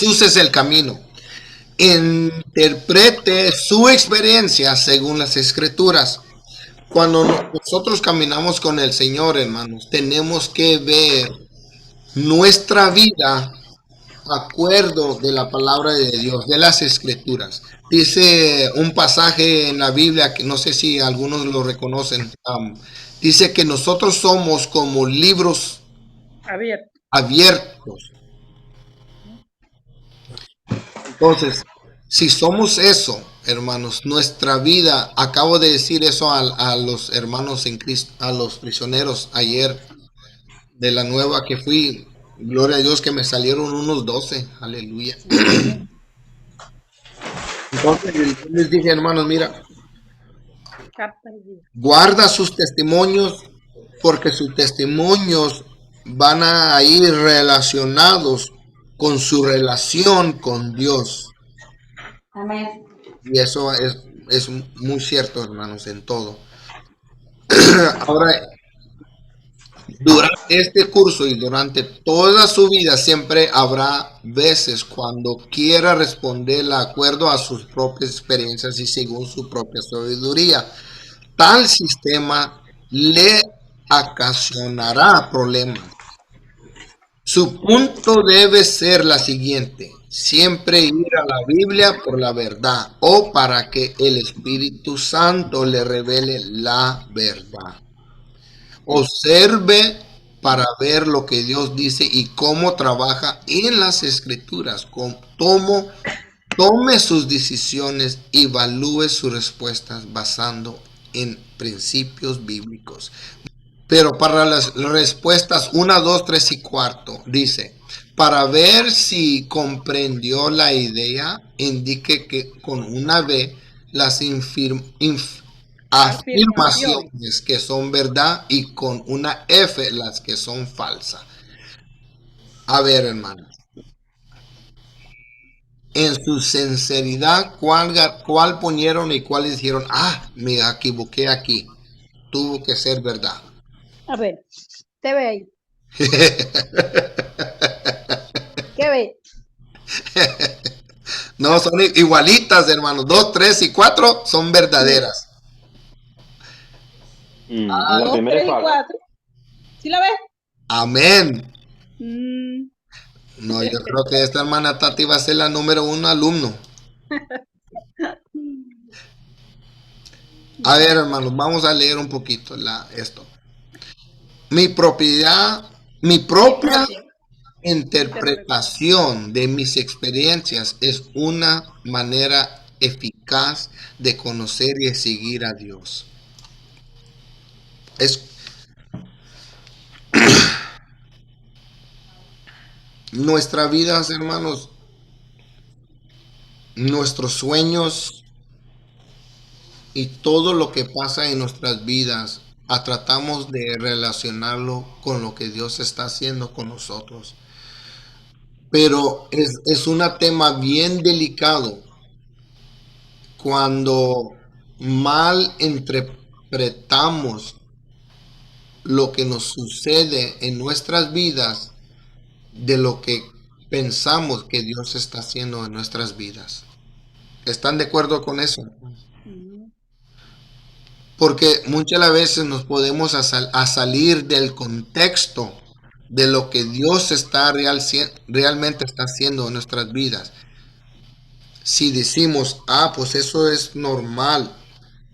Jesús es el camino. Interprete su experiencia según las escrituras. Cuando nosotros caminamos con el Señor, hermanos, tenemos que ver nuestra vida acuerdo de la palabra de Dios, de las escrituras. Dice un pasaje en la Biblia que no sé si algunos lo reconocen. Dice que nosotros somos como libros abiertos. Entonces, si somos eso, hermanos, nuestra vida, acabo de decir eso a los hermanos en Cristo, a los prisioneros ayer de la nueva que fui, gloria a Dios que me salieron unos 12, aleluya. Entonces yo les dije, hermanos, mira, guarda sus testimonios porque sus testimonios van a ir relacionados con su relación con Dios. Amén. Y eso es muy cierto, hermanos, en todo. Ahora, durante este curso y durante toda su vida siempre habrá veces cuando quiera responder de acuerdo a sus propias experiencias y según su propia sabiduría. Tal sistema le ocasionará problemas. Su punto debe ser la siguiente: siempre ir a la Biblia por la verdad o para que el Espíritu Santo le revele la verdad. Observe para ver lo que Dios dice y cómo trabaja en las escrituras. Tome sus decisiones y evalúe sus respuestas basando en principios bíblicos. Pero para las respuestas 1, 2, 3 y 4 dice, para ver si comprendió la idea, indique que con una B las afirmaciones que son verdad y con una F las que son falsas. A ver, hermanos. En su sinceridad, ¿cuál ponieron y cuál dijeron? Ah, me equivoqué aquí. Tuvo que ser verdad. A ver, te ve ahí. ¿Qué ve? No, son igualitas, hermanos. 2, 3 y 4 son verdaderas. La 2, primera 3 es y falsa. 4. ¿Sí la ves? Amén. Mm. No, yo creo que esta hermana Tati va a ser la número 1 alumno. A ver, hermanos, vamos a leer un poquito esto. Mi propia interpretación de mis experiencias es una manera eficaz de conocer y de seguir a Dios. Nuestra vida, hermanos, nuestros sueños y todo lo que pasa en nuestras vidas, tratamos de relacionarlo con lo que Dios está haciendo con nosotros. Pero es un tema bien delicado cuando mal interpretamos lo que nos sucede en nuestras vidas de lo que pensamos que Dios está haciendo en nuestras vidas. ¿Están de acuerdo con eso? Porque muchas veces nos podemos salir del contexto de lo que Dios está realmente está haciendo en nuestras vidas. Si decimos, pues eso es normal,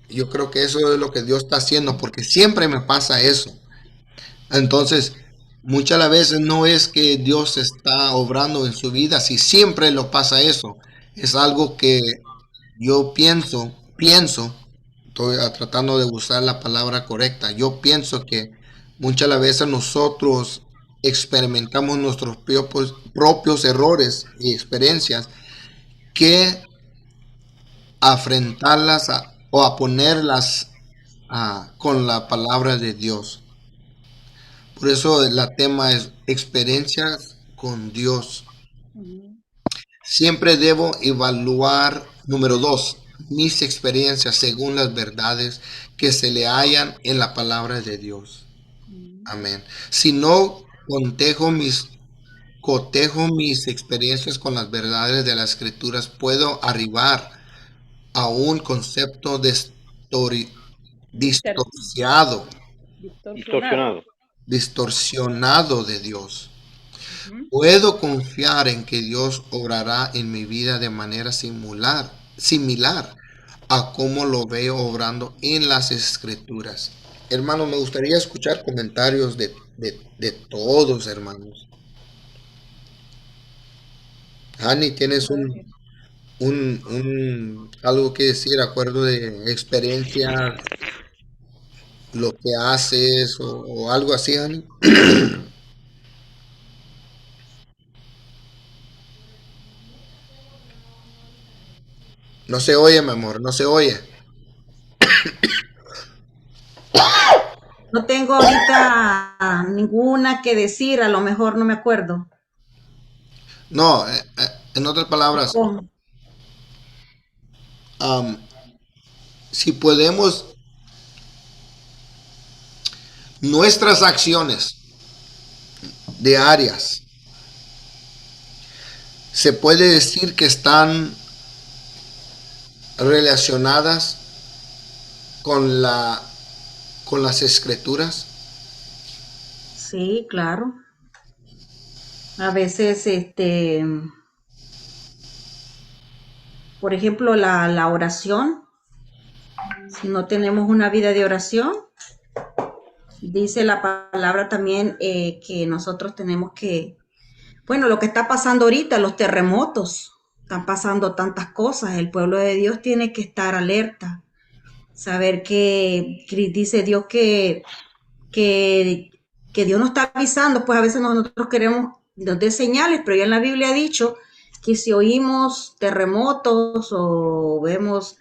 yo creo que eso es lo que Dios está haciendo, porque siempre me pasa eso. Entonces, muchas veces no es que Dios está obrando en su vida, si siempre lo pasa eso. Es algo que yo pienso, estoy tratando de usar la palabra correcta. Yo pienso que muchas veces nosotros experimentamos nuestros propios errores y experiencias que afrentarlas o a ponerlas con la palabra de Dios. Por eso el tema es experiencias con Dios. Siempre debo evaluar, número 2, mis experiencias según las verdades que se le hallan en la palabra de Dios. Amén. Si no cotejo mis experiencias con las verdades de las escrituras, puedo arribar a un concepto distorsionado, Distorsionado. distorsionado de Dios. Ujú. Puedo confiar en que Dios obrará en mi vida de manera similar a cómo lo veo obrando en las escrituras. Hermano, me gustaría escuchar comentarios de todos, hermanos. Hani, ¿tienes algo que decir, acuerdo de experiencia, lo que haces o algo así, Hani? No se oye, mi amor, no se oye. No tengo ahorita ninguna que decir, a lo mejor no me acuerdo. No, en otras palabras, ¿Cómo? am, si podemos, nuestras acciones diarias, se puede decir que están relacionadas con con las escrituras. Sí, claro. A veces, por ejemplo, la oración, si no tenemos una vida de oración, dice la palabra también que nosotros tenemos que, bueno, lo que está pasando ahorita, los terremotos, están pasando tantas cosas, el pueblo de Dios tiene que estar alerta, saber que dice Dios que, que Dios nos está avisando, pues a veces nosotros queremos, nos dé señales, pero ya en la Biblia ha dicho que si oímos terremotos o vemos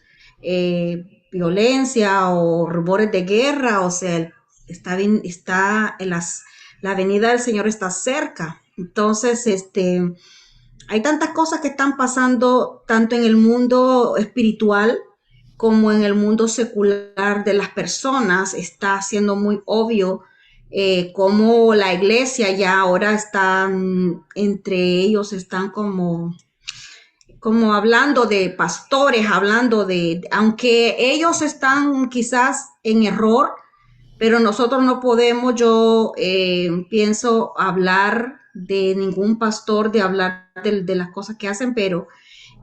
violencia o rumores de guerra, o sea, está en la venida del Señor está cerca. Entonces, hay tantas cosas que están pasando tanto en el mundo espiritual como en el mundo secular de las personas. Está siendo muy obvio cómo la iglesia ya ahora están, entre ellos están como hablando de pastores, hablando aunque ellos están quizás en error, pero nosotros no podemos, yo pienso hablar de ningún pastor, de hablar de las cosas que hacen, pero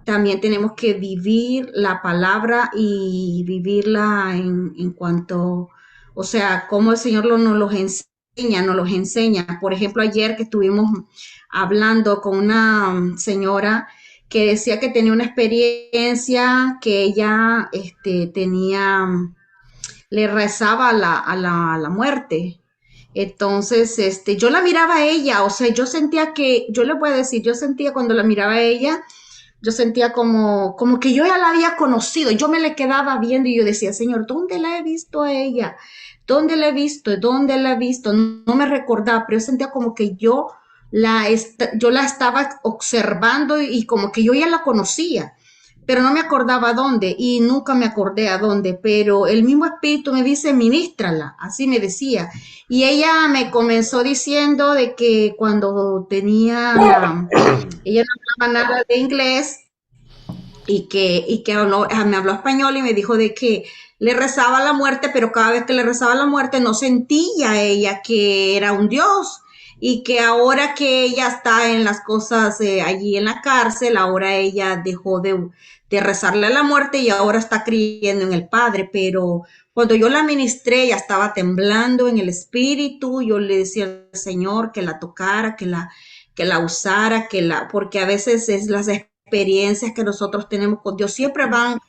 también tenemos que vivir la palabra y vivirla en cuanto, o sea, cómo el Señor nos los enseña, nos los enseña. Por ejemplo, ayer que estuvimos hablando con una señora que decía que tenía una experiencia que ella tenía, le rezaba a la muerte. Entonces, yo la miraba a ella, o sea, yo sentía que, yo le voy a decir, yo sentía cuando la miraba a ella, yo sentía como que yo ya la había conocido, yo me le quedaba viendo y yo decía, Señor, ¿dónde la he visto a ella? ¿Dónde la he visto? ¿Dónde la he visto? No, no me recordaba, pero yo sentía como que yo la estaba observando y como que yo ya la conocía, pero no me acordaba dónde y nunca me acordé a dónde, pero el mismo espíritu me dice, ministrala, así me decía. Y ella me comenzó diciendo de que cuando ella no hablaba nada de inglés y que me habló español y me dijo de que le rezaba a la muerte, pero cada vez que le rezaba a la muerte no sentía ella que era un Dios y que ahora que ella está en las cosas allí en la cárcel, ahora ella dejó de rezarle a la muerte y ahora está creyendo en el Padre, pero cuando yo la ministré, ella estaba temblando en el espíritu, yo le decía al Señor que la tocara, que la usara, porque a veces es las experiencias que nosotros tenemos con Dios, siempre van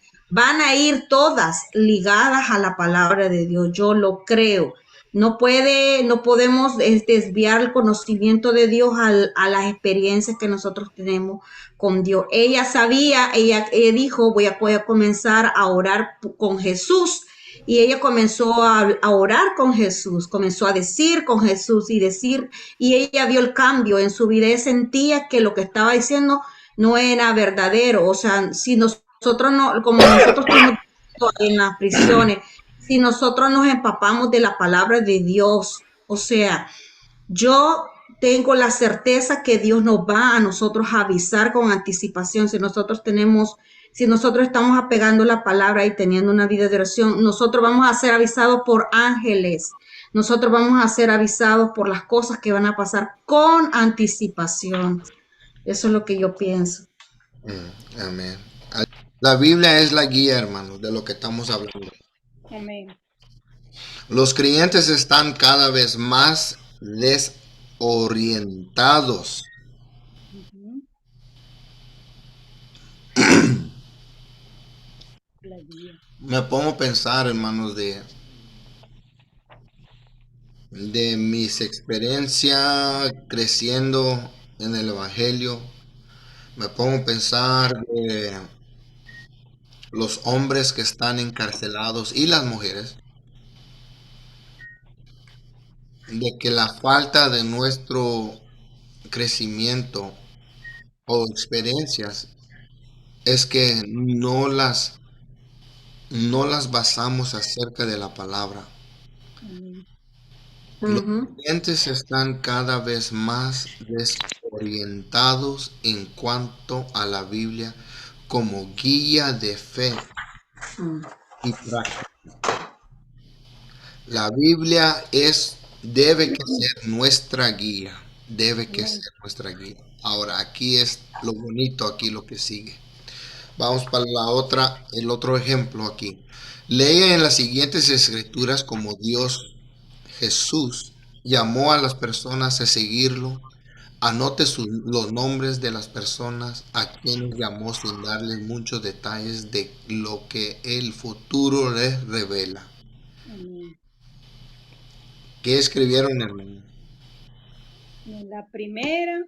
a ir todas ligadas a la palabra de Dios, yo lo creo. No podemos desviar el conocimiento de Dios a las experiencias que nosotros tenemos con Dios. Ella sabía, ella dijo, voy a comenzar a orar con Jesús. Y ella comenzó a orar con Jesús, comenzó a decir con Jesús y decir, y ella vio el cambio en su vida. Ella sentía que lo que estaba diciendo no era verdadero. O sea, si nosotros no, como nosotros estuvimos en las prisiones, si nosotros nos empapamos de la palabra de Dios, o sea, yo tengo la certeza que Dios nos va a nosotros a avisar con anticipación. Si nosotros estamos apegando la palabra y teniendo una vida de oración, nosotros vamos a ser avisados por ángeles. Nosotros vamos a ser avisados por las cosas que van a pasar con anticipación. Eso es lo que yo pienso. Amén. La Biblia es la guía, hermanos, de lo que estamos hablando. Amén. Los creyentes están cada vez más desorientados. Ujú. La guía. Me pongo a pensar, hermanos, de mis experiencias creciendo en el Evangelio. Me pongo a pensar de los hombres que están encarcelados y las mujeres, de que la falta de nuestro crecimiento o experiencias es que no las basamos acerca de la palabra. Amén. Los Ujú. creyentes están cada vez más desorientados en cuanto a la Biblia como guía de fe Mm. y práctica. La Biblia debe que ser nuestra guía, debe que Amén. ser nuestra guía. Ahora, aquí es lo bonito, aquí lo que sigue. Vamos para el otro ejemplo aquí. Lee en las siguientes escrituras como Dios, Jesús, llamó a las personas a seguirlo. Anote los nombres de las personas a quienes llamó sin darles muchos detalles de lo que el futuro les revela. Amén. ¿Qué escribieron, hermano? En la primera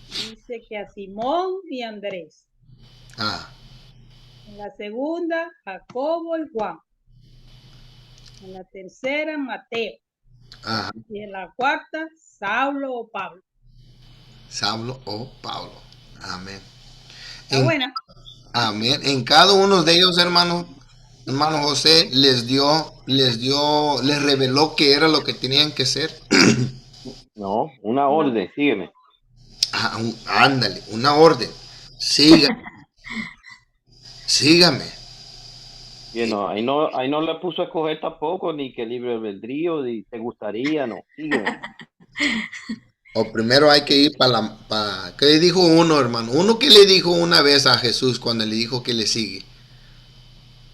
dice que a Simón y Andrés. Ah, En la segunda, Jacobo y Juan. En la tercera, Mateo. ajá, Y en la cuarta, Saulo o Pablo. Saulo o Pablo. Amén. Está buena. Amén. En cada uno de ellos, hermano José, les reveló qué era lo que tenían que hacer. No, una orden, sígueme. Ándale, una orden. Sígame, sígame. No, ahí no le puso a escoger tampoco, ni que libre albedrío, ni te gustaría, no, sígueme. O primero hay que ir ¿qué le dijo uno, hermano? Uno que le dijo una vez a Jesús cuando le dijo que le sigue. Sí,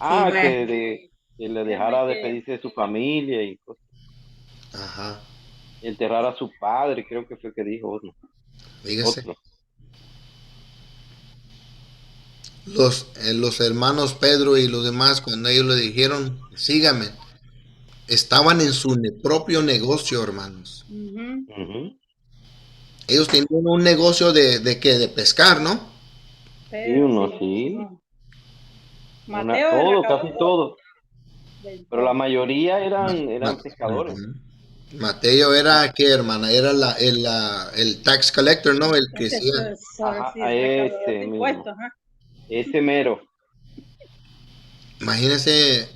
Que le dejara despedirse de su familia y Ajá. enterrar a su padre, creo que fue que dijo otro. Fíjese. Los hermanos Pedro y los demás, cuando ellos le dijeron, sígame, estaban en su propio negocio, hermanos. Ujú. Ujú. Ellos tenían un negocio de qué, de pescar, ¿no? Sí, uno sí. No. Mateo Todo, acabó casi todo. Pero la mayoría Ma- eran pescadores. Ujú. Mateo era, ¿qué, hermana? Era el tax collector, ¿no? El que hacía. Ajá, a ese mismo. Ajá. Ese mero. Imagínese,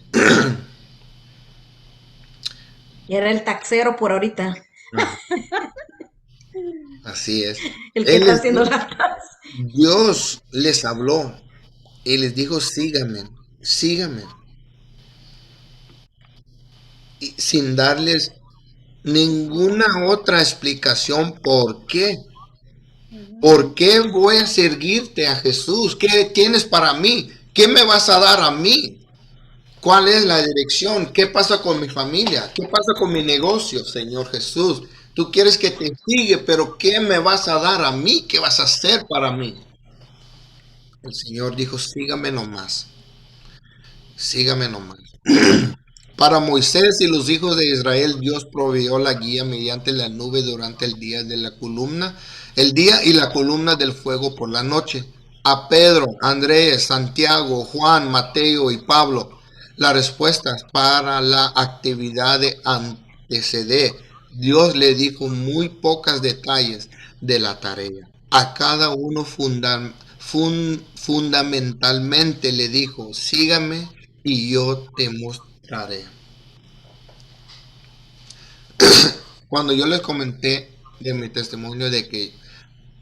era el taxero por ahorita, así es. el que Él está les haciendo dijo- la taxa. Dios les habló y les dijo, síganme, síganme. Y sin darles ninguna otra explicación por qué. ¿Por qué voy a seguirte a Jesús? ¿Qué tienes para mí? ¿Qué me vas a dar a mí? ¿Cuál es la dirección? ¿Qué pasa con mi familia? ¿Qué pasa con mi negocio, Señor Jesús? Tú quieres que te siga, pero ¿qué me vas a dar a mí? ¿Qué vas a hacer para mí? El Señor dijo, sígame nomás. Sígame nomás. Para Moisés y los hijos de Israel, Dios proveyó la guía mediante la nube durante el día de la columna, el día y la columna del fuego por la noche. A Pedro, Andrés, Santiago, Juan, Mateo y Pablo, las respuestas para la actividad de anteceder. Dios le dijo muy pocos detalles de la tarea. A cada uno fundamentalmente le dijo, sígame y yo te mostraré. Cuando yo les comenté de mi testimonio de que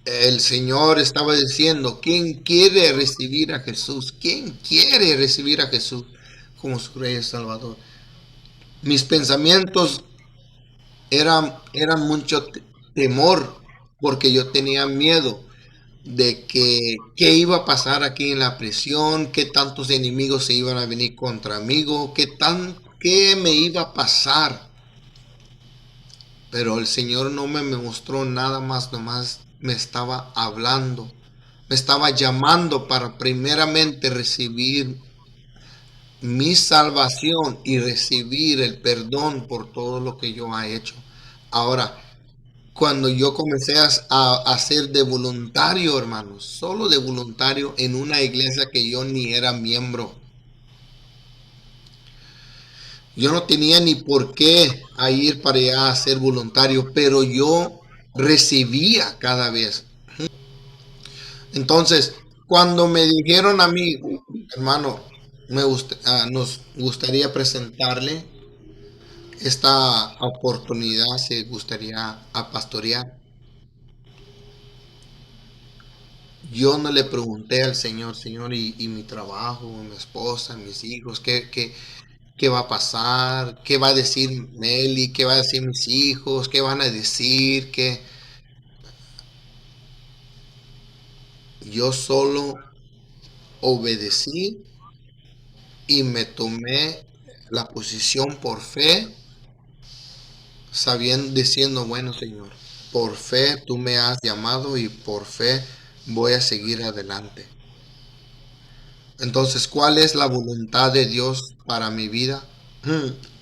el Señor estaba diciendo, ¿quién quiere recibir a Jesús? ¿Quién quiere recibir a Jesús como su Rey y Salvador? Mis pensamientos eran mucho temor, porque yo tenía miedo de que qué iba a pasar aquí en la prisión, qué tantos enemigos se iban a venir contra mí, qué me iba a pasar. Pero el Señor no me mostró nada más, nomás me estaba hablando, me estaba llamando para primeramente recibir mi salvación y recibir el perdón por todo lo que yo he hecho. Ahora, cuando yo comencé a ser de voluntario, hermanos, solo de voluntario en una iglesia que yo ni era miembro, yo no tenía ni por qué a ir para allá a ser voluntario, pero yo recibía cada vez. Entonces, cuando me dijeron a mí, hermano, nos gustaría presentarle esta oportunidad, si gustaría a pastorear. Yo no le pregunté al Señor, Señor, y mi trabajo, mi esposa, mis hijos, qué va a pasar, qué va a decir Meli, qué va a decir mis hijos, qué van a decir, que yo solo obedecí y me tomé la posición por fe, sabiendo, diciendo, bueno, Señor, por fe tú me has llamado y por fe voy a seguir adelante. Entonces, ¿cuál es la voluntad de Dios para mi vida?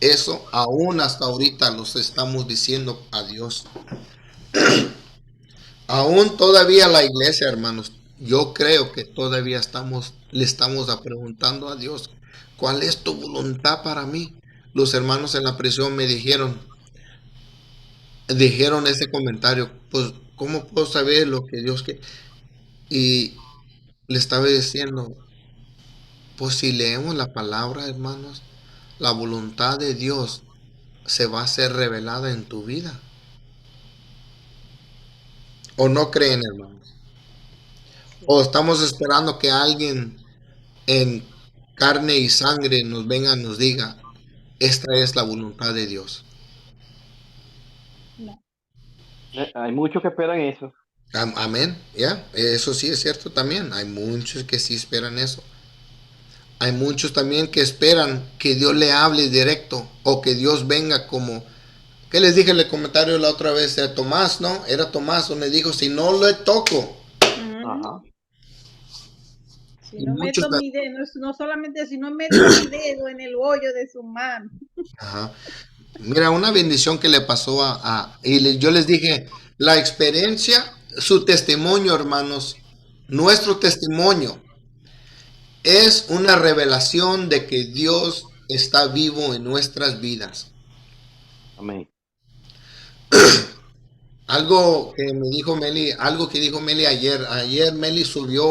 Eso aún hasta ahorita los estamos diciendo a Dios. Aún todavía la iglesia, hermanos, yo creo que todavía le estamos preguntando a Dios, ¿cuál es tu voluntad para mí? Los hermanos en la prisión me dijeron ese comentario, pues, ¿cómo puedo saber lo que Dios quiere? Y le estaba diciendo, pues si leemos la palabra, hermanos, la voluntad de Dios se va a ser revelada en tu vida. ¿O no creen, hermanos? ¿O estamos esperando que alguien en carne y sangre nos venga y nos diga, esta es la voluntad de Dios? No. Hay muchos que esperan eso. Amén, ya, eso sí es cierto también. Hay muchos que sí esperan eso. Hay muchos también que esperan que Dios le hable directo o que Dios venga como, ¿qué les dije en el comentario la otra vez? Era Tomás, ¿no? Era Tomás donde dijo, si no le toco. Ujú. Ajá. Si Y no muchos, meto mi dedo, no solamente si no meto mi dedo en el hoyo de su mano. ajá. Mira, una bendición que le pasó yo les dije, la experiencia, su testimonio, hermanos, nuestro testimonio es una revelación de que Dios está vivo en nuestras vidas. Amén. Algo que me dijo Meli, algo que dijo Meli ayer. Ayer Meli subió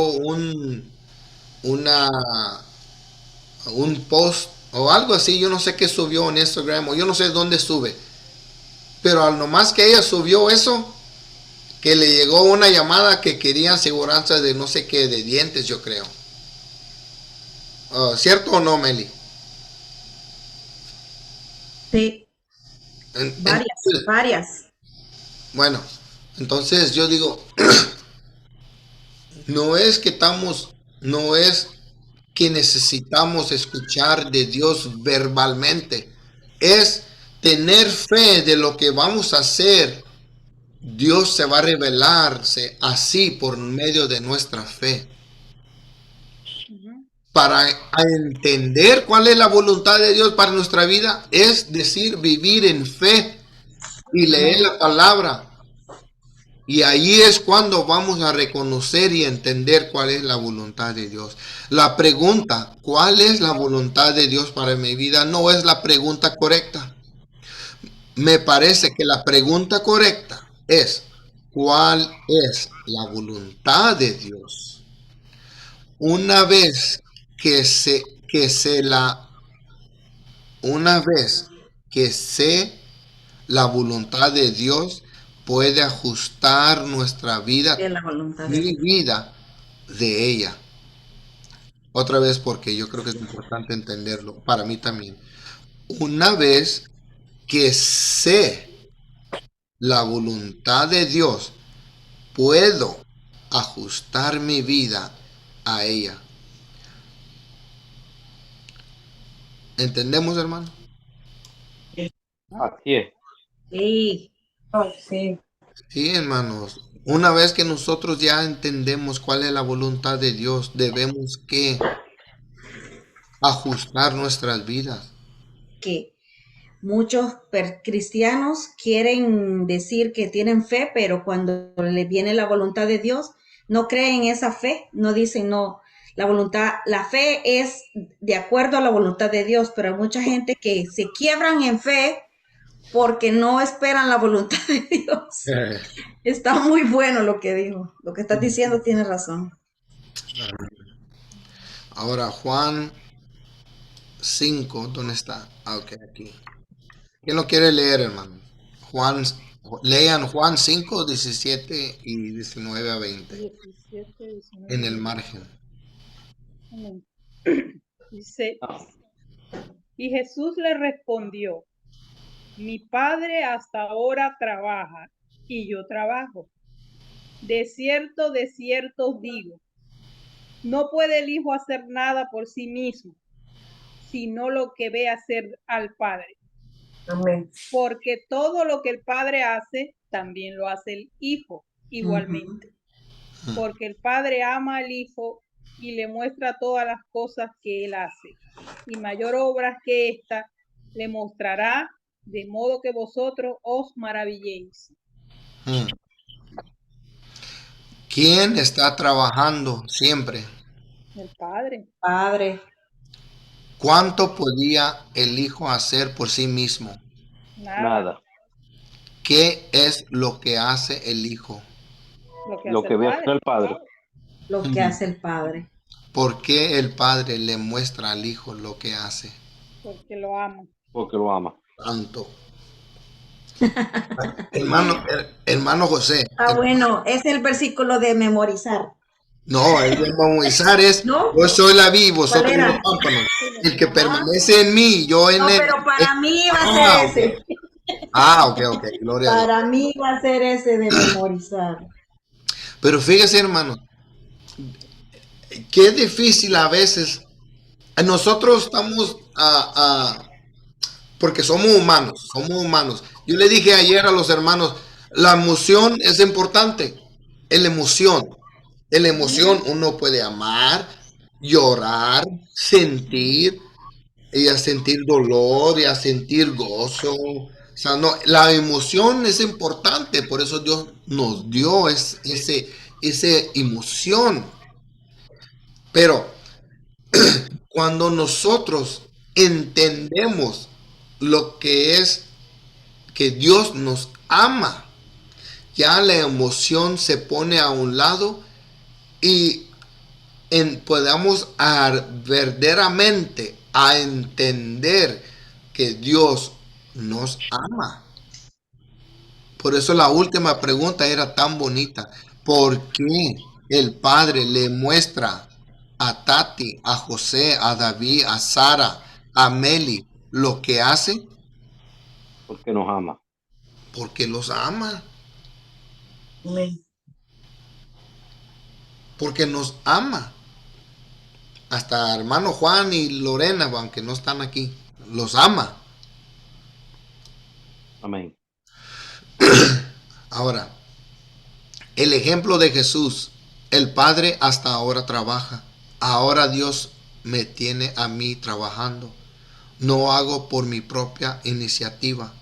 una, un post o algo así, yo no sé qué subió en Instagram o yo no sé dónde sube. Pero al nomás que ella subió eso, que le llegó una llamada que querían aseguranza de no sé qué, de dientes, yo creo. ¿Cierto o no, Meli? Sí, varias, Entonces, varias. bueno, entonces yo digo, no es que no es que necesitamos escuchar de Dios verbalmente, es tener fe de lo que vamos a hacer. Dios se va a revelarse así por medio de nuestra fe. Ujú. Para entender cuál es la voluntad de Dios para nuestra vida, es decir, vivir en fe y leer Amén. la palabra. Y ahí es cuando vamos a reconocer y entender cuál es la voluntad de Dios. La pregunta, ¿cuál es la voluntad de Dios para mi vida? No es la pregunta correcta. Me parece que la pregunta correcta es, ¿cuál es la voluntad de Dios? Una vez que se la, una vez que sé la voluntad de Dios, puede ajustar nuestra vida, De la voluntad de mi Dios. vida, de ella. Otra vez porque yo creo que es importante entenderlo, para mí también. Una vez que sé la voluntad de Dios, puedo ajustar mi vida a ella. ¿Entendemos, hermano? Así es. Sí, Sí. Sí, hermanos. Una vez que nosotros ya entendemos cuál es la voluntad de Dios, debemos que ajustar nuestras vidas. que muchos cristianos quieren decir que tienen fe, pero cuando le viene la voluntad de Dios, no creen esa fe, no dicen no. La voluntad, la fe es de acuerdo a la voluntad de Dios, pero hay mucha gente que se quiebran en fe porque no esperan la voluntad de Dios. Está muy bueno lo que dijo. Lo que estás diciendo tiene razón. Ahora, Juan 5, ¿dónde está? Ah, ok, aquí. ¿Quién lo quiere leer, hermano? Juan, lean Juan 5, 17 y 19 a 20 17, 19, en el 20. margen. Amén. Dice, Ah, y Jesús le respondió, mi padre hasta ahora trabaja y yo trabajo. De cierto os digo, no puede el Hijo hacer nada por sí mismo, sino lo que ve hacer al Padre. Amén. Porque todo lo que el Padre hace, también lo hace el Hijo igualmente. Porque el Padre ama al Hijo y le muestra todas las cosas que él hace. Y mayor obras que esta le mostrará, de modo que vosotros os maravilléis. Mm. ¿Quién está trabajando siempre? El Padre, Padre, ¿Cuánto podía el Hijo hacer por sí mismo? nada, nada. ¿Qué es lo que hace el Hijo? lo que Lo hace que el ve hacer Padre, el Padre, lo que hace el Padre. ¿Por qué el Padre le muestra al Hijo lo que hace? porque lo ama. porque lo ama. Tanto. Hermano José. Ah, bueno, es el versículo de memorizar, No, el de memorizar es, ¿no? yo soy la vid, ¿Cuál vosotros los era? pámpanos. El que Ajá. permanece en mí, yo en No, él. pero para mí va a Ah, ser ok. ese. Ok, gloria a Dios. Para mí va a ser ese de memorizar. Pero fíjese, hermano, qué difícil a veces. Nosotros estamos porque somos humanos, somos humanos. Yo le dije ayer a los hermanos, la emoción es importante, es la emoción. En la emoción uno puede amar, llorar, sentir, y a sentir dolor, y a sentir gozo. O sea, no, la emoción es importante, por eso Dios nos dio ese emoción. Pero cuando nosotros entendemos lo que es que Dios nos ama, ya la emoción se pone a un lado y podamos verdaderamente a entender que Dios nos ama. Por eso la última pregunta era tan bonita. ¿Por qué el Padre le muestra a Tati, a José, a David, a Sara, a Meli lo que hace? Porque nos ama. Porque los ama. Amén. Porque nos ama. Hasta hermano Juan y Lorena, aunque no están aquí, los ama. Amén. Ahora, el ejemplo de Jesús, el Padre hasta ahora trabaja. Ahora Dios me tiene a mí trabajando. No hago por mi propia iniciativa.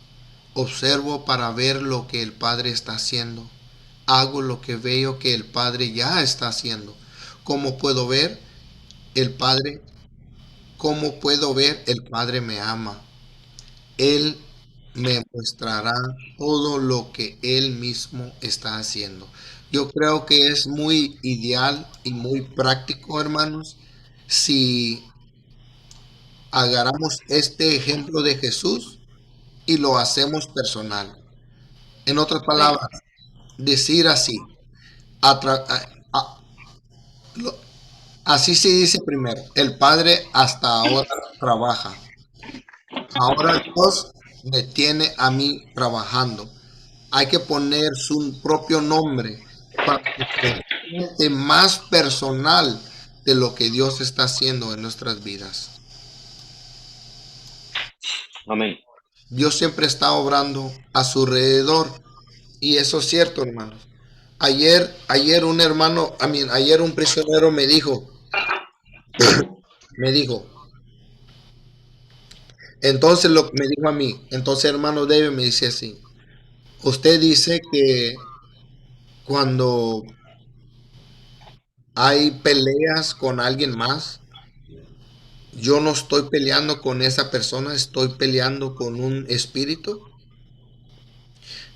Observo para ver lo que el Padre está haciendo. Hago lo que veo que el Padre ya está haciendo. ¿Cómo puedo ver? El Padre, ¿cómo puedo ver? El Padre me ama. Él me mostrará todo lo que Él mismo está haciendo. Yo creo que es muy ideal y muy práctico, hermanos, si agarramos este ejemplo de Jesús y lo hacemos personal. En otras palabras, decir así, a tra- a- lo- así se dice primero, el Padre hasta ahora trabaja. Ahora Dios me tiene a mí trabajando. Hay que poner su propio nombre para que se siente más personal de lo que Dios está haciendo en nuestras vidas. Amén. Dios siempre está obrando a su alrededor y eso es cierto, hermanos. Ayer un hermano, ayer un prisionero me dijo, entonces me dijo a mí, entonces hermano David me dice así, usted dice que cuando hay peleas con alguien más, yo no estoy peleando con esa persona, estoy peleando con un espíritu.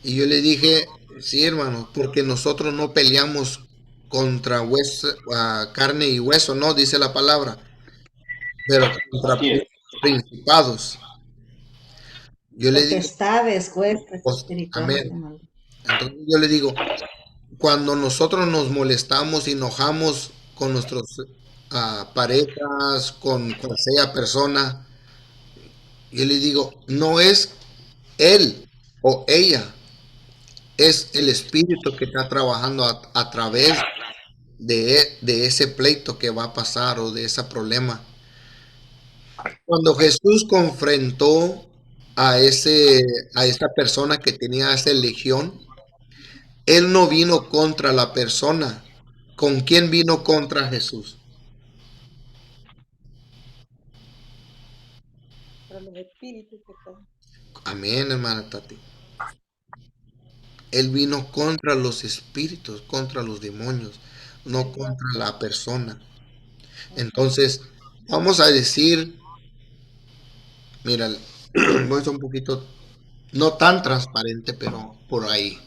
Y yo le dije, sí, hermano, porque nosotros no peleamos contra hueso, carne y hueso, no, dice la palabra, pero contra Así es. principados. Yo le digo, Potestades, huestes pues, espirituales de amén. maldad. Entonces yo le digo, cuando nosotros nos molestamos y enojamos con nuestros parejas, con sea persona, yo le digo, no es él o ella, es el espíritu que está trabajando a través de ese pleito que va a pasar o de ese problema. Cuando Jesús confrontó a a esta persona que tenía esa legión, él no vino contra la persona. ¿Con quién vino contra Jesús? Para los espíritus que están. Amén, hermana Tati. Él vino contra los espíritus, contra los demonios, no Exacto. contra la persona. Ujú. Entonces, vamos a decir, mira, voy a ser un poquito, no tan transparente, pero por ahí.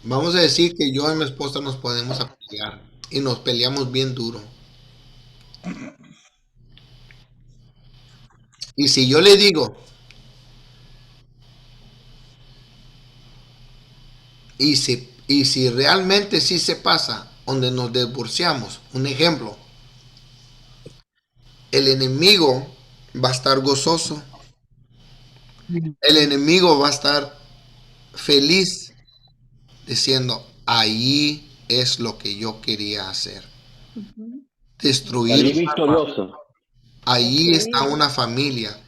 Vamos a decir que yo y mi esposa nos podemos a pelear y nos peleamos bien duro. Y si yo le digo, y si realmente sí se pasa, donde nos divorciamos, un ejemplo, el enemigo va a estar gozoso, el enemigo va a estar feliz diciendo, ahí es lo que yo quería hacer, Ujú. destruir Salí una familia. victorioso. Ahí está Destruir. una familia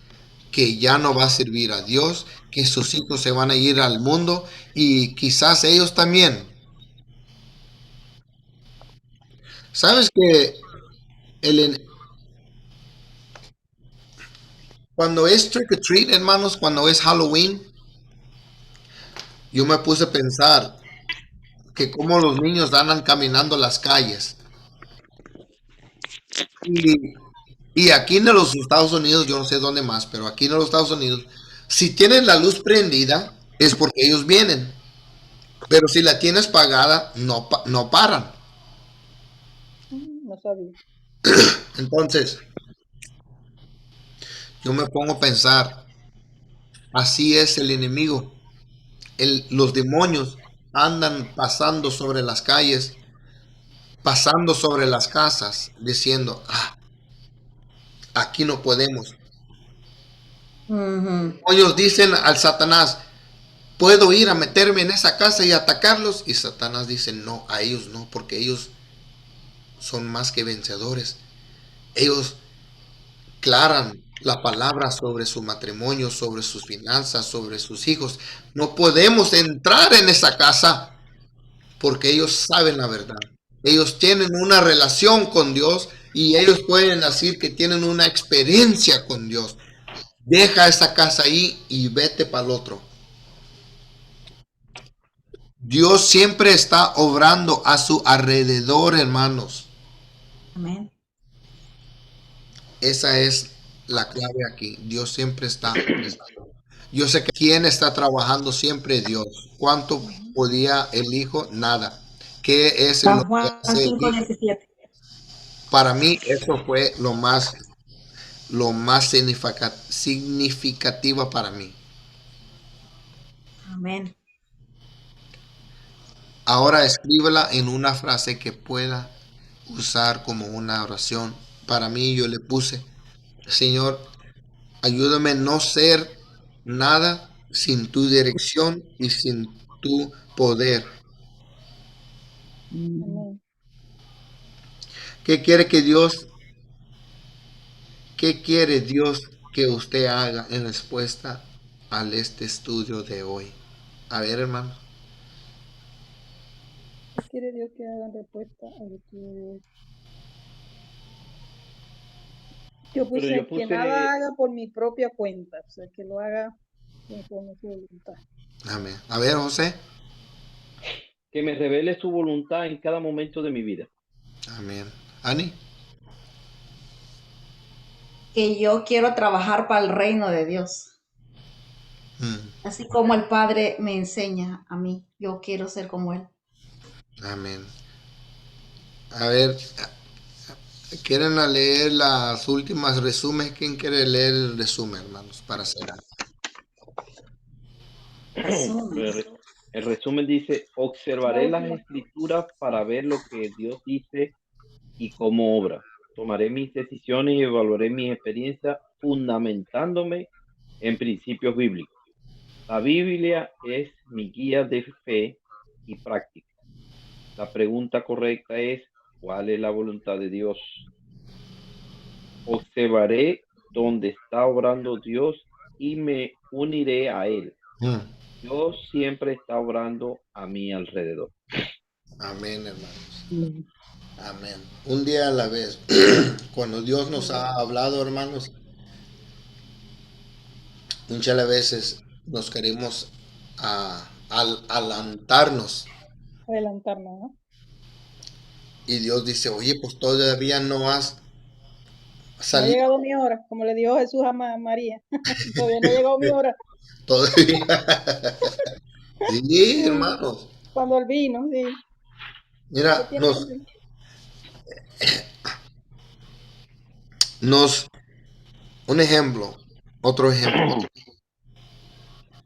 que ya no va a servir a Dios, que sus hijos se van a ir al mundo y quizás ellos también. ¿Sabes que el, cuando es trick or treat, hermanos, cuando es Halloween, yo me puse a pensar que como los niños andan caminando las calles y, y aquí en los Estados Unidos, yo no sé dónde más, pero aquí en los Estados Unidos, si tienen la luz prendida es porque ellos vienen, pero si la tienes pagada no, no paran. No sabía. Entonces, yo me pongo a pensar, así es el enemigo. Los demonios andan pasando sobre las calles, pasando sobre las casas, diciendo, ah, aquí no podemos. Ujú. Ellos dicen al Satanás, puedo ir a meterme en esa casa y atacarlos. Y Satanás dice, no, a ellos no, porque ellos son más que vencedores. Ellos claran la palabra sobre su matrimonio, sobre sus finanzas, sobre sus hijos. No podemos entrar en esa casa porque ellos saben la verdad. Ellos tienen una relación con Dios y ellos pueden decir que tienen una experiencia con Dios. Deja esa casa ahí y vete para el otro. Dios siempre está obrando a su alrededor, hermanos. Amén. Esa es la clave aquí. Dios siempre está. Yo sé que quién está trabajando siempre Dios. ¿Cuánto podía el Hijo? Nada. ¿Qué es lo San que Juan hace el cinco Hijo? diecisiete Para mí eso fue lo más significativa para mí. Amén. Ahora escríbela en una frase que pueda usar como una oración. Para mí yo le puse, Señor, ayúdame a no ser nada sin tu dirección y sin tu poder. Amén. ¿Qué quiere que Dios, qué quiere Dios que usted haga en respuesta a este estudio de hoy? A ver, hermano. ¿Qué quiere Dios que haga en respuesta al estudio de hoy? Yo Pero yo puse que nada puse haga por mi propia cuenta, o sea, que lo haga conforme su voluntad. Amén. A ver, José. que me revele su voluntad en cada momento de mi vida. Amén. Ani. Que yo quiero trabajar para el reino de Dios. Mm, Así como el Padre me enseña a mí, yo quiero ser como Él. amén. A ver, ¿quieren leer las últimas resúmenes? ¿Quién quiere leer el resumen, hermanos, para cerrar? Resumen. El resumen dice, La observaré las última. escrituras para ver lo que Dios dice y cómo obra. Tomaré mis decisiones y evaluaré mis experiencias fundamentándome en principios bíblicos. La Biblia es mi guía de fe y práctica. La pregunta correcta es, ¿cuál es la voluntad de Dios? Observaré dónde está obrando Dios y me uniré a Él. Mm, Dios siempre está obrando a mi alrededor. amén, hermanos. Amén. Un día a la vez. Cuando Dios nos ha hablado, hermanos, muchas veces nos queremos adelantarnos. Adelantarnos, ¿no? Y Dios dice, oye, pues todavía no has No ha salido. llegado mi hora, como le dijo Jesús a María. Todavía no ha llegado mi hora. Todavía. Sí, Sí, hermanos. cuando él vino, sí. ¿Qué Mira, tiene que hacer? un ejemplo, otro ejemplo.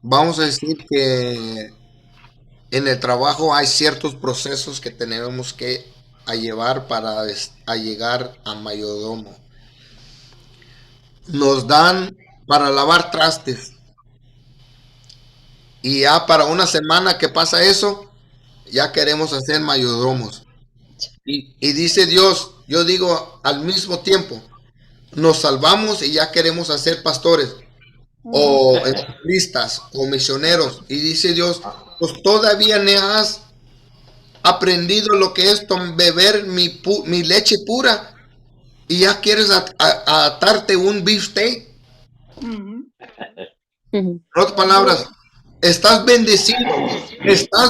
Vamos a decir que en el trabajo hay ciertos procesos que tenemos que a llevar para a llegar a mayordomo. Nos dan para lavar trastes y ya para una semana que pasa eso, ya queremos hacer mayordomos. Y dice Dios, yo digo al mismo tiempo, nos salvamos y ya queremos hacer pastores o evangelistas o misioneros. Y dice Dios, pues todavía no has aprendido lo que es beber mi leche pura y ya quieres atarte un beefsteak. Ujú. En otras palabras, estás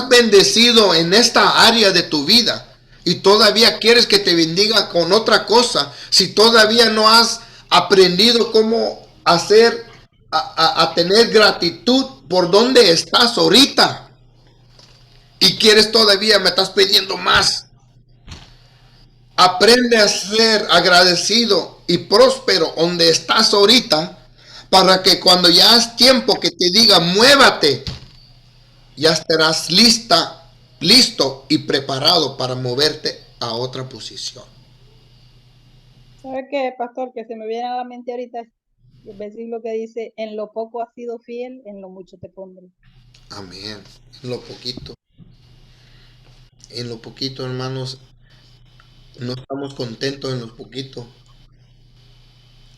bendecido en esta área de tu vida y todavía quieres que te bendiga con otra cosa si todavía no has aprendido cómo hacer a tener gratitud por donde estás ahorita y quieres todavía me estás pidiendo más. Aprende a ser agradecido y próspero donde estás ahorita para que cuando ya es tiempo que te diga muévate, ya estarás listo y preparado para moverte a otra posición. ¿Sabe qué, pastor? Que se me viene a la mente ahorita el versículo que dice, en lo poco has sido fiel, en lo mucho te pondré. Amén. En lo poquito, hermanos, no estamos contentos en lo poquito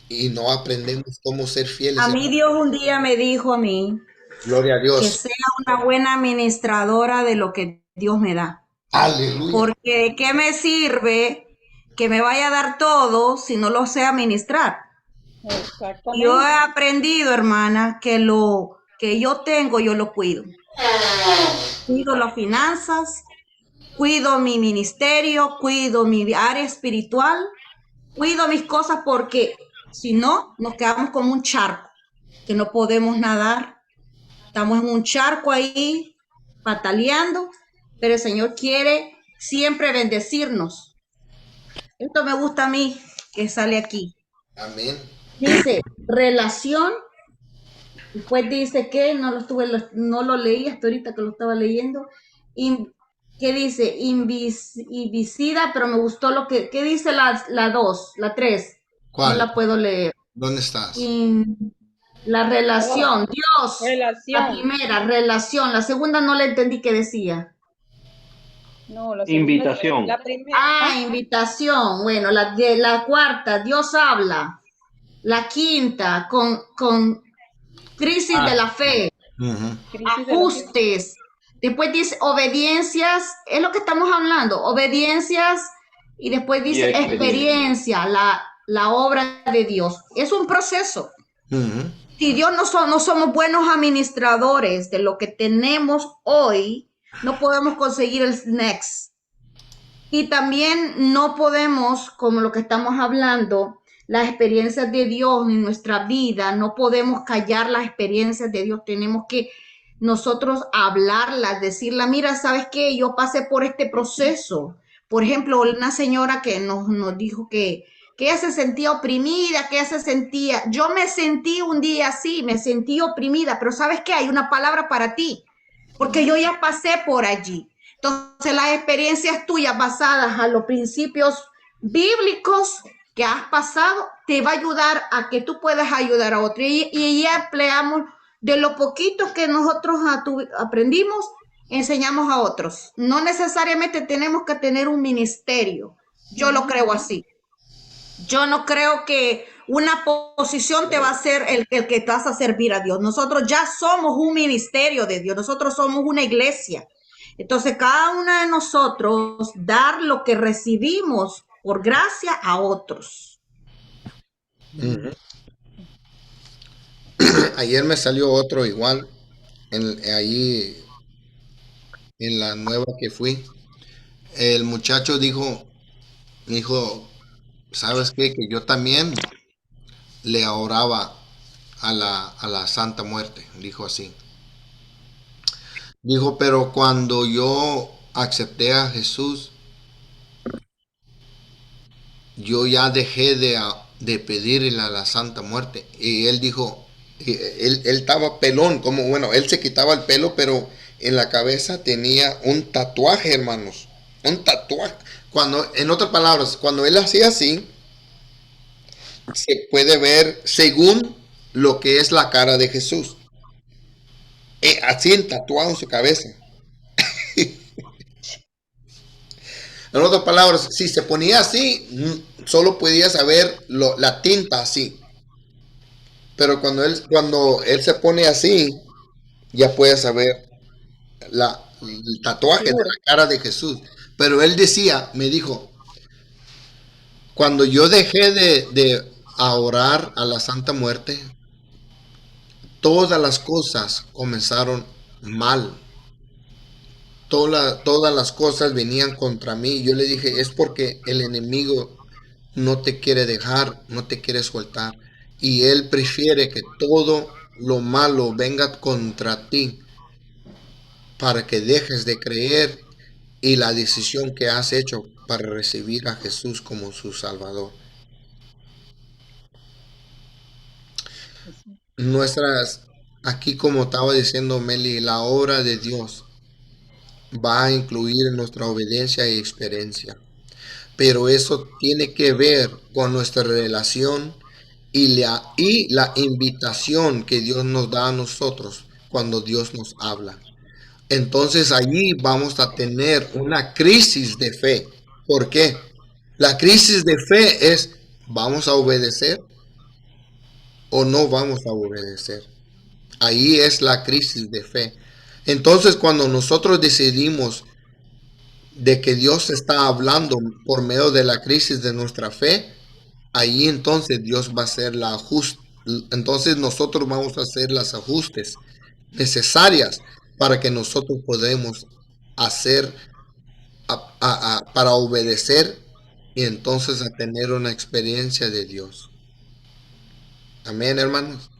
y no aprendemos cómo ser fieles. A mí Dios un día me dijo a mí Gloria a que Dios. sea una buena administradora de lo que Dios me da. Aleluya. Porque ¿de qué me sirve que me vaya a dar todo si no lo sé administrar? Yo he Exactamente. aprendido, hermana, que lo que yo tengo, yo lo cuido. Cuido las finanzas, cuido mi ministerio, cuido mi área espiritual, cuido mis cosas porque si no, nos quedamos como un charco, que no podemos nadar. Estamos en un charco ahí, pataleando, pero el Señor quiere siempre bendecirnos. Esto me gusta a mí, que sale aquí. Amén. Dice, relación Después dice que no lo leí hasta ahorita que lo estaba leyendo. ¿Qué dice? Invisida, pero me gustó ¿qué dice la 2, la 3? No ¿Cuál? la puedo leer. ¿Dónde estás? La Oh, relación, Dios, la relación. primera, relación, la segunda no le entendí qué decía. No, la segunda, Invitación. la primera. Ah, invitación, bueno, la cuarta, Dios habla. La quinta, con crisis de Ah, la fe, Ujú. Crisis de la fe. ajustes. Después dice obediencias, es lo que estamos hablando, obediencias, y después y dice experiencia. experiencia, la obra de Dios. Es un proceso. Ujú. Si Dios no somos buenos administradores de lo que tenemos hoy, no podemos conseguir el next. Y también no podemos, como lo que estamos hablando, las experiencias de Dios en nuestra vida, no podemos callar las experiencias de Dios, tenemos que nosotros hablarlas, decirla, mira, ¿sabes qué? Yo pasé por este proceso. Por ejemplo, una señora que nos dijo que ella se sentía oprimida, que ella se sentía, yo me sentí un día así, me sentí oprimida, pero ¿sabes qué? Hay una palabra para ti, porque yo ya pasé por allí. Entonces, las experiencias tuyas basadas a los principios bíblicos que has pasado te va a ayudar a que tú puedas ayudar a otro. Y ya empleamos de lo poquito que nosotros aprendimos, enseñamos a otros. No necesariamente tenemos que tener un ministerio. Yo lo creo así. Yo no creo que una posición te va a hacer el que te vas a servir a Dios. Nosotros ya somos un ministerio de Dios. Nosotros somos una iglesia. Entonces, cada una de nosotros dar lo que recibimos por gracia a otros. Ujú. Ayer me salió otro igual, ahí en la nueva que fui. El muchacho dijo, ¿sabes qué? Que yo también le oraba a la Santa Muerte, dijo así. Dijo, pero cuando yo acepté a Jesús, yo ya dejé de pedirle a la Santa Muerte. Y él dijo, él estaba pelón, como bueno, él se quitaba el pelo, pero en la cabeza tenía un tatuaje, hermanos. Un tatuaje. Cuando, en otras palabras, cuando él hacía así, se puede ver según lo que es la cara de Jesús. Así en tatuado en su cabeza. En otras palabras, si se ponía así, solo podía saber la tinta así. Pero cuando él se pone así, ya puede saber el La tatuaje de figura. la cara de Jesús. Pero él decía, me dijo, cuando yo dejé de orar a la Santa Muerte, todas las cosas comenzaron mal. Todas las cosas venían contra mí. Yo le dije, es porque el enemigo no te quiere dejar, no te quiere soltar. Y él prefiere que todo lo malo venga contra ti para que dejes de creer y la decisión que has hecho para recibir a Jesús como su Salvador. Nuestras, aquí como estaba diciendo Meli, la obra de Dios va a incluir nuestra obediencia y experiencia. Pero eso tiene que ver con nuestra relación y la invitación que Dios nos da a nosotros cuando Dios nos habla. Entonces allí vamos a tener una crisis de fe. ¿Por qué? La crisis de fe es, ¿vamos a obedecer o no vamos a obedecer? Ahí es la crisis de fe. Entonces cuando nosotros decidimos de que Dios está hablando por medio de la crisis de nuestra fe, ahí entonces Dios va a hacer la ajuste. Entonces nosotros vamos a hacer las ajustes necesarias para que nosotros podamos hacer para obedecer y entonces a tener una experiencia de Dios. Amén, hermanos.